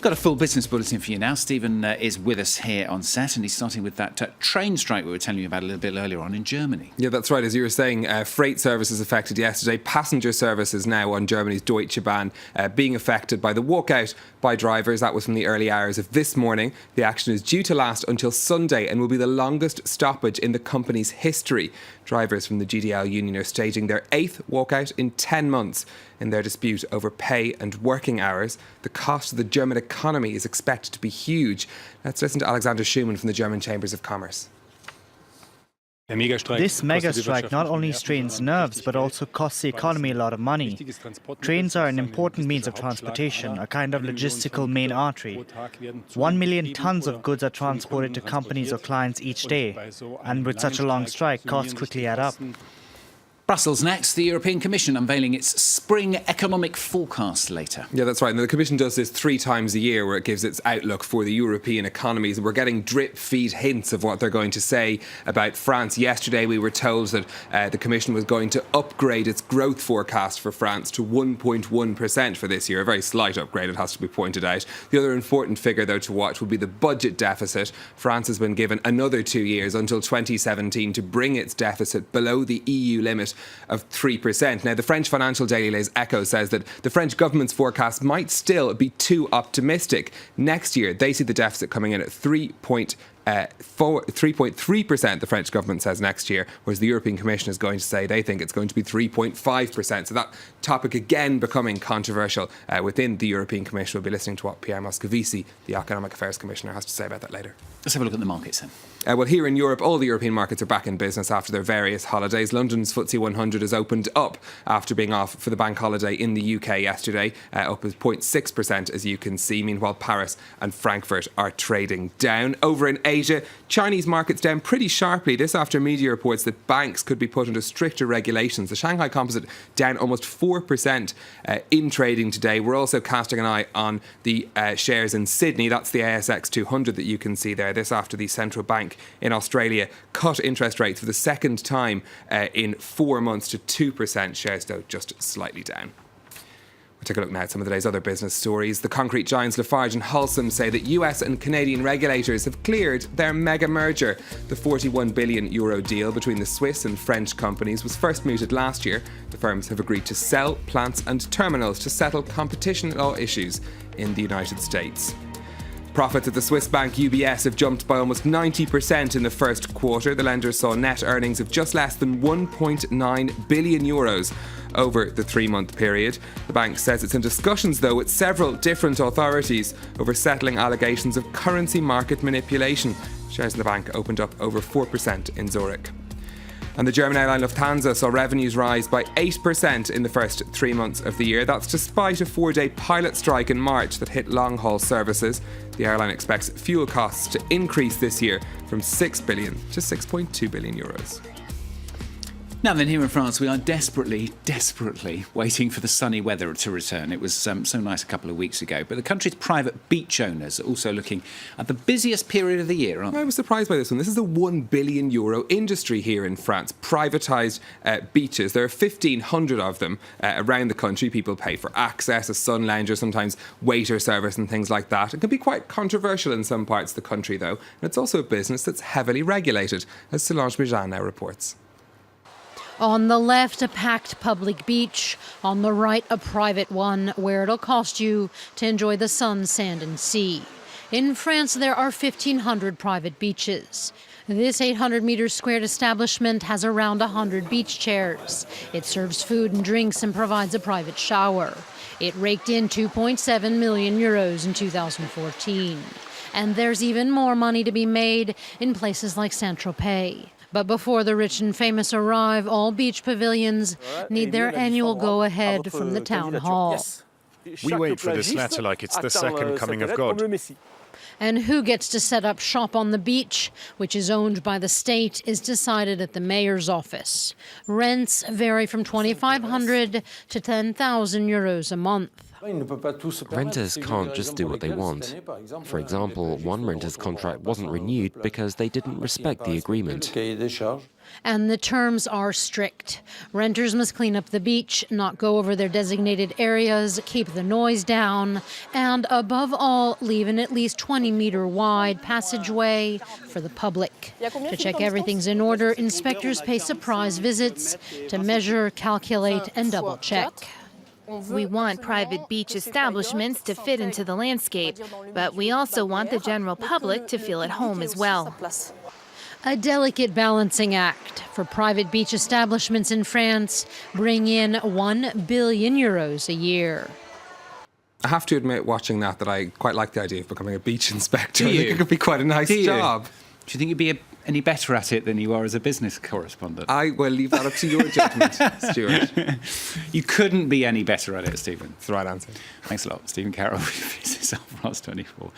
Got a full business bulletin for you now. Stephen is with us here on set, and he's starting with that train strike we were telling you about a little bit earlier on in Germany. Yeah, that's right. As you were saying, freight services affected yesterday. Passenger services now on Germany's Deutsche Bahn being affected by the walkout by drivers. That was from the early hours of this morning. The action is due to last until Sunday and will be the longest stoppage in the company's history. Drivers from the GDL union are staging their 8th walkout in 10 months in their dispute over pay and working hours. The cost of the German economy is expected to be huge. Let's listen to Alexander Schumann from the German Chambers of Commerce. This mega strike not only strains nerves but also costs the economy a lot of money. Trains are an important means of transportation, a kind of logistical main artery. 1 million tons of goods are transported to companies or clients each day, and with such a long strike, costs quickly add up. Brussels next. The European Commission unveiling its spring economic forecast later. Yeah, that's right. And the Commission does this 3 times a year where it gives its outlook for the European economies. And we're getting drip-feed hints of what they're going to say about France. Yesterday, we were told that the Commission was going to upgrade its growth forecast for France to 1.1% for this year. A very slight upgrade, it has to be pointed out. The other important figure, though, to watch will be the budget deficit. France has been given another 2 years until 2017 to bring its deficit below the EU limit of 3%. Now, the French financial daily Les Echos says that the French government's forecast might still be too optimistic. Next year, they see the deficit coming in at 3.3%, the French government says next year, whereas the European Commission is going to say they think it's going to be 3.5%. So that topic again becoming controversial within the European Commission. We'll be listening to what Pierre Moscovici, the Economic Affairs Commissioner, has to say about that later. Let's have a look at the markets then. Well, here in Europe, all the European markets are back in business after their various holidays. London's FTSE 100 has opened up after being off for the bank holiday in the UK yesterday, up with 0.6%, as you can see. Meanwhile, Paris and Frankfurt are trading down. Over in Asia, Chinese markets down pretty sharply. This after media reports that banks could be put under stricter regulations. The Shanghai Composite down almost 4% in trading today. We're also casting an eye on the shares in Sydney. That's the ASX 200 that you can see there. This after the central bank in Australia cut interest rates for the second time in 4 months to 2%. Shares, though, just slightly down. We'll take a look now at some of the day's other business stories. The concrete giants Lafarge and Holcim say that US and Canadian regulators have cleared their mega merger. The €41 billion deal between the Swiss and French companies was first mooted last year. The firms have agreed to sell plants and terminals to settle competition law issues in the United States. Profits at the Swiss bank UBS have jumped by almost 90% in the first quarter. The lender saw net earnings of just less than €1.9 billion over the 3-month period. The bank says it's in discussions, though, with several different authorities over settling allegations of currency market manipulation. Shares in the bank opened up over 4% in Zurich. And the German airline Lufthansa saw revenues rise by 8% in the first 3 months of the year. That's despite a 4-day pilot strike in March that hit long-haul services. The airline expects fuel costs to increase this year from 6 billion to 6.2 billion euros. Now then, here in France, we are desperately waiting for the sunny weather to return. It was so nice a couple of weeks ago. But the country's private beach owners are also looking at the busiest period of the year, aren't they? I was surprised by this one. This is a €1 billion industry here in France. Privatised beaches. There are 1,500 of them around the country. People pay for access, a sun lounger, sometimes waiter service and things like that. It can be quite controversial in some parts of the country, though. And it's also a business that's heavily regulated, as Solange Mijan now reports. On the left, a packed public beach. On the right, a private one where it'll cost you to enjoy the sun, sand and sea. In France, there are 1,500 private beaches. This 800-meter squared establishment has around 100 beach chairs. It serves food and drinks and provides a private shower. It raked in €2.7 million in 2014. And there's even more money to be made in places like Saint-Tropez. But before the rich and famous arrive, all beach pavilions need their annual go-ahead from the town hall. We wait for this letter like it's the second coming of God. And who gets to set up shop on the beach, which is owned by the state, is decided at the mayor's office. Rents vary from €2,500 to €10,000 a month. Renters can't just do what they want. For example, one renter's contract wasn't renewed because they didn't respect the agreement. And the terms are strict. Renters must clean up the beach, not go over their designated areas, keep the noise down, and above all, leave an at least 20-meter wide passageway for the public. To check everything's in order, inspectors pay surprise visits to measure, calculate, and double-check. We want private beach establishments to fit into the landscape, but we also want the general public to feel at home as well. A delicate balancing act for private beach establishments in France bring in €1 billion a year. I have to admit, watching that I quite like the idea of becoming a beach inspector. Do I you? think it could be quite a nice Do you? job. Do you think you'd be any better at it than you are as a business correspondent? I will leave that up to your judgment, Stuart. You couldn't be any better at it, Stephen. That's the right answer. Thanks a lot, Stephen Carroll. This is France 24.